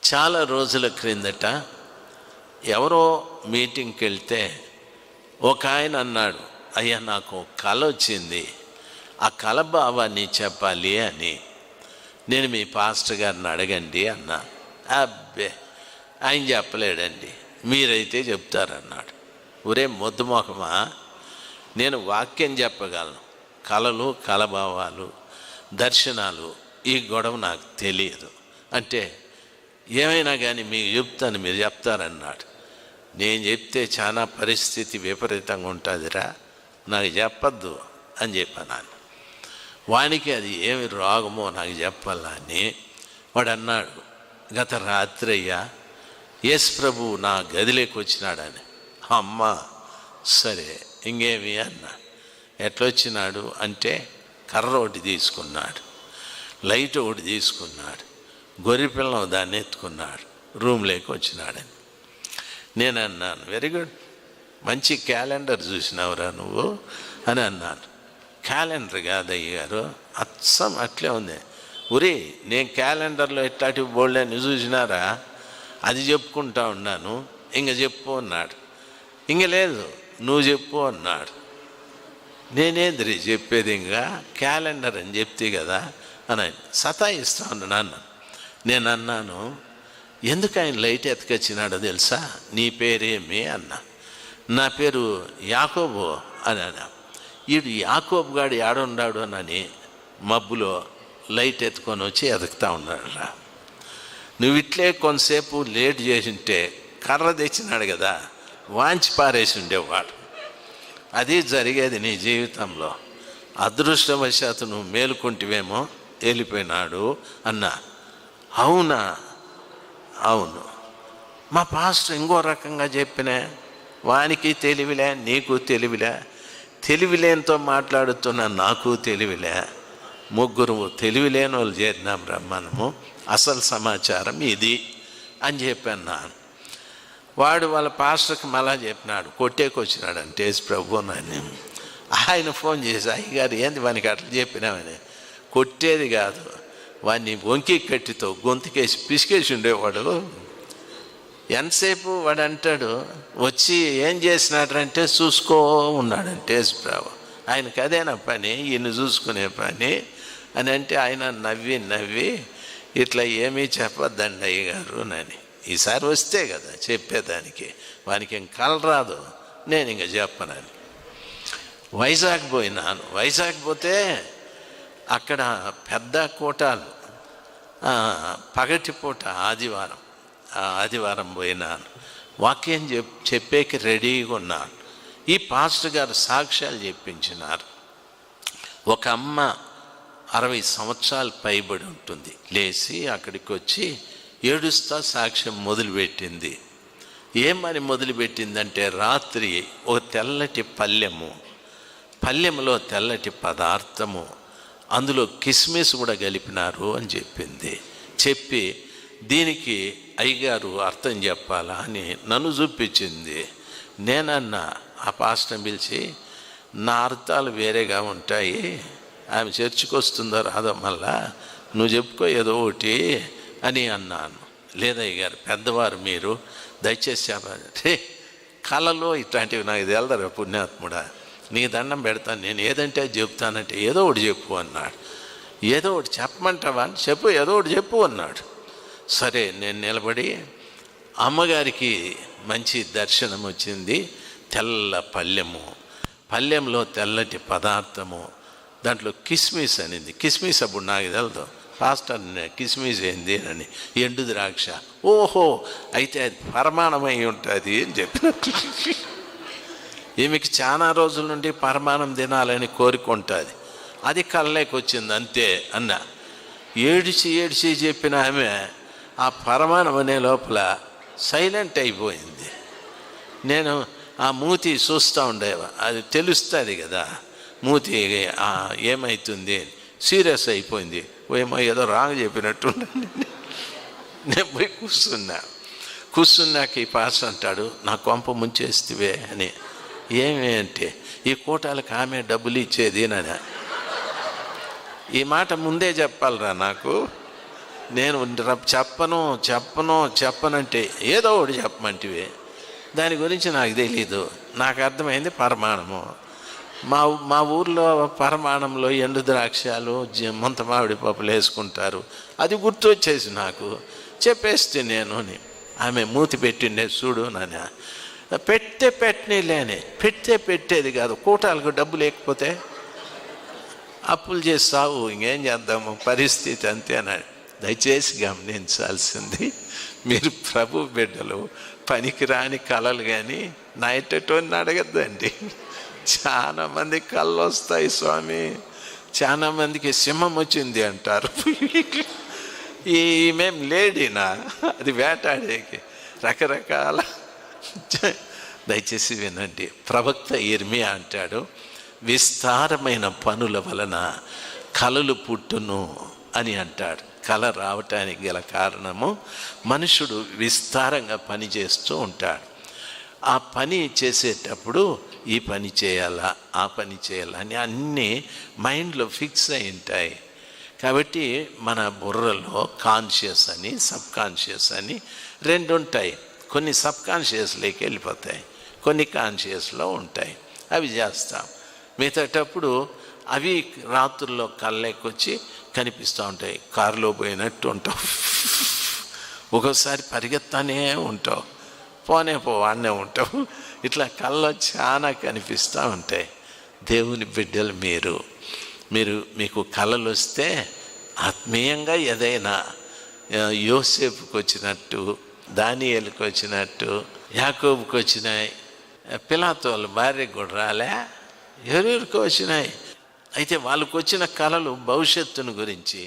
చాలా రోజుల క్రిందట ఎవరో మీటింగ్కి వెళ్తే ఒక ఆయన అన్నాడు, అయ్యా నాకు కల వచ్చింది, ఆ కల భావాన్ని చెప్పాలి అని. నేను మీ పాస్టర్ గారిని అడగండి అన్నా. అబ్బే ఆయన చెప్పలేడండి, మీరైతే చెప్తారన్నాడు. ఒరే మొద్దుమొఖమా, నేను వాక్యం చెప్పగలను, కళలు కలభావాలు దర్శనాలు ఈ గొడవ నాకు తెలియదు అంటే ఏమైనా కానీ మీకు చెప్తాను, మీరు చెప్తారన్నాడు. నేను చెప్తే చాలా పరిస్థితి విపరీతంగా ఉంటుందిరా, నాకు చెప్పద్దు అని చెప్పాను. వానికి అది ఏమి రోగమో నాకు చెప్పాలా అని వాడు అన్నాడు, గత రాత్రి అయ్యా యేసు ప్రభు నా గదిలోకి వచ్చినాడని. అమ్మ సరే ఇంకేమి అన్నా. ఎట్లొచ్చినాడు అంటే కర్ర ఒకటి తీసుకున్నాడు, లైట్ ఒకటి తీసుకున్నాడు, గొర్రెపిల్లం దాన్ని ఎత్తుకున్నాడు, రూమ్లోకి వచ్చినాడని. నేను అన్నాను, వెరీ గుడ్, మంచి క్యాలెండర్ చూసినావురా నువ్వు అని అన్నాను. క్యాలెండర్ కాదయ్య గారు, అచ్చం అట్లే ఉంది. ఉరి నేను క్యాలెండర్లో ఎట్లాంటి బోల్డని చూసినారా, అది చెప్పుకుంటా ఉన్నాను, ఇంక చెప్పు అన్నాడు. ఇంక లేదు నువ్వు చెప్పు అన్నాడు. నేనేంద్రి చెప్పేది, ఇంకా క్యాలెండర్ అని చెప్తే కదా అని సతాయిస్తా ఉన్నాను. నేను అన్నాను, ఎందుకు ఆయన లైట్ ఎత్తుకొచ్చినాడో తెలుసా, నీ పేరేమి అన్నా. నా పేరు యాకోబు అని అన్నా. వీడు యాకోబు గాడు ఏడున్నాడు అని మబ్బులో లైట్ ఎత్తుకొని వచ్చి ఎదుగుతూ ఉన్నాడు రా. నువ్వు ఇట్లే కొంతసేపు లేట్ చేసింటే కర్ర తెచ్చినాడు కదా, వాంచి పారేసి ఉండేవాడు. అది జరిగేది నీ జీవితంలో. అదృష్టవశాత్తు నువ్వు మేలుకుంటేవేమో వెళ్ళిపోయినాడు అన్నా. అవునా? అవును. మా పాస్టర్ ఇంకో రకంగా చెప్పినా, వానికి తెలివిలే నీకు తెలివిలే, తెలివిలేనితో మాట్లాడుతున్నా నాకు తెలివిలే, ముగ్గురు తెలివిలేని వాళ్ళు చేరినాం రమ్మనము, అసలు సమాచారం ఇది అని చెప్పాను. వాడు వాళ్ళ పాస్టర్కి మళ్ళా చెప్పినాడు, కొట్టేకి వచ్చినాడు అంటే యేసు ప్రభు అని. ఆయన ఫోన్ చేసి, అయ్యగారు ఏంది వానికి అట్లా చెప్పినామని. కొట్టేది కాదు, వాడిని వంకి కట్టితో గొంతుకేసి పిసికేసి ఉండేవాడు. ఎంతసేపు వాడు అంటాడు, వచ్చి ఏం చేసినాడంటే చూసుకో ఉన్నాడంటే యేసు ప్రభు. ఆయనకి అదేనా పని, ఈయన చూసుకునే పని అని అంటే ఆయన నవ్వి నవ్వి ఇట్లా ఏమీ చెప్పొద్దండి అయ్యగారు అని. ఈసారి వస్తే కదా చెప్పేదానికి, వానికి ఇంక కల రాదు, నేను ఇంక చెప్పనని. వైజాగ్ పోయినాను. వైజాగ్ పోతే అక్కడ పెద్ద కోటాలు, పగటిపూట ఆదివారం పోయినాను. వాక్యం చెప్పేకి రెడీగా ఉన్నాను. ఈ పాస్టర్ గారు సాక్ష్యాలు చెప్పించినారు. ఒక అమ్మ 60 సంవత్సరాలు పైబడి ఉంటుంది, లేచి అక్కడికి వచ్చి ఏడుస్తా సాక్ష్యం మొదలుపెట్టింది. ఏమని మొదలుపెట్టిందంటే, రాత్రి ఒక తెల్లటి పళ్ళెములో తెల్లటి పదార్థము, అందులో కిస్మిస్ కూడా కలిపినారు అని చెప్పింది. చెప్పి దీనికి అయ్యగారు అర్థం చెప్పాలా అని నన్ను చూపించింది. నేనన్నా, ఆ పాస్టర్ని పిలిచి, నా అర్థాలు వేరేగా ఉంటాయి, ఆమె చర్చికి వస్తుందో రాదో మళ్ళా నువ్వు చెప్పుకో ఏదో ఒకటి అని అన్నాను. లేదయ్య గారు, పెద్దవారు మీరు, దయచేసి చెప్పండి. కళలో ఇట్లాంటివి నాకు తెలదరా పుణ్యాత్ముడా, నీ దండం పెడతాను, నేను ఏదంటే చెప్తానంటే ఏదో ఒకటి చెప్పు అన్నాడు. ఏదో ఒకటి చెప్పమంటావా అని, చెప్పు ఏదో ఒకటి చెప్పు అన్నాడు. సరే నేను నిలబడి, అమ్మగారికి మంచి దర్శనం వచ్చింది. తెల్ల పళ్ళెంలో తెల్లటి పదార్థము, దాంట్లో కిస్మిస్ అనింది. కిస్మిస్ అప్పుడు నాకు తెలదు. పాస్టర్ కిస్మిస్ ఏంది అని, ఎండు ద్రాక్ష. ఓహో, అయితే అది పరమాణమై ఉంటుంది అని చెప్పినట్టు. ఈమెకి చాలా రోజుల నుండి పరమాణం తినాలని కోరుకుంటుంది. అది కళ్ళకి వచ్చింది అంతే అన్న. ఏడిచి చెప్పిన ఆమె ఆ పరమాణం అనే లోపల సైలెంట్ అయిపోయింది. నేను ఆ మూతి చూస్తూ ఉండేవా, అది తెలుస్తుంది కదా మూతి ఏమవుతుంది, సీరియస్ అయిపోయింది. ఏమో ఏదో రాంగ్ చెప్పినట్టు నేను పోయి కూర్చున్నాక ఈ పాస్ అంటాడు, నా కొంప ముంచేస్తే అని. ఏమి అంటే, ఈ కోటాలకు ఆమె డబ్బులు ఇచ్చేది అని. ఈ మాట ముందే చెప్పాలరా నాకు. నేను చెప్పనంటే ఏదో ఒకటి చెప్పమంటివి. దాని గురించి నాకు తెలీదు. నాకు అర్థమైంది పరమాణము. మా ఊర్లో పరమాణంలో ఎండు ద్రాక్షాలు ముంత మామిడి పప్పులు వేసుకుంటారు. అది గుర్తు వచ్చేసి నాకు చెప్పేస్తే నేను ఆమె మూతి పెట్టిండే చూడు నాన్న. పెట్టనీలేని పెట్టేది కాదు. కూటాలకు డబ్బు లేకపోతే అప్పులు చేస్తావు, ఇంకేం చేద్దాము, పరిస్థితి అంతే అన్నాడు. దయచేసి గమనించాల్సింది, మీరు ప్రభు బిడ్డలు, పనికిరాని కళలు కానీ నైటోని అడగద్దండి. చాలామంది కళ్ళు వస్తాయి స్వామి, చాలామందికి సింహం వచ్చింది అంటారు. ఈమెం లేడీనా, అది వేటాడేకి రకరకాల. దయచేసి వినండి, ప్రవక్త ఇర్మియా అంటాడు, విస్తారమైన పనుల వలన కలలు పుట్టును అని అంటాడు. కళ రావటానికి గల కారణము మనుషుడు విస్తారంగా పని చేస్తూ ఉంటాడు. ఆ పని చేసేటప్పుడు ఈ పని చేయాలా, ఆ పని చేయాలా అని అన్నీ మైండ్లో ఫిక్స్ అయి ఉంటాయి. కాబట్టి మన బుర్రలో కాన్షియస్ అని, సబ్ కాన్షియస్ అని రెండు ఉంటాయి. కొన్ని సబ్ కాన్షియస్లోకి వెళ్ళిపోతాయి, కొన్ని కాన్షియస్లో ఉంటాయి. అవి చేస్తాం. మిగతాటప్పుడు అవి రాత్రుల్లో కళ్ళెక్కొచ్చి కనిపిస్తూ ఉంటాయి. కారులో పోయినట్టు ఉంటావు, ఒక్కోసారి పరిగెత్తానే ఉంటావు, వాడినే ఉంటావు. ఇట్లా కళ్ళలో చాలా కనిపిస్తూ ఉంటాయి. దేవుని బిడ్డలు మీకు కళలు వస్తే ఆత్మీయంగా ఏదైనా యోసేపుకి వచ్చినట్టు, దానియేలుకి వచ్చినట్టు, యాకోబుకి వచ్చినాయి, పిలాతోల భార్యకు కూడా రాలే, ఎవరెవరికి వచ్చినాయి. అయితే వాళ్ళకు వచ్చిన కళలు భవిష్యత్తును గురించి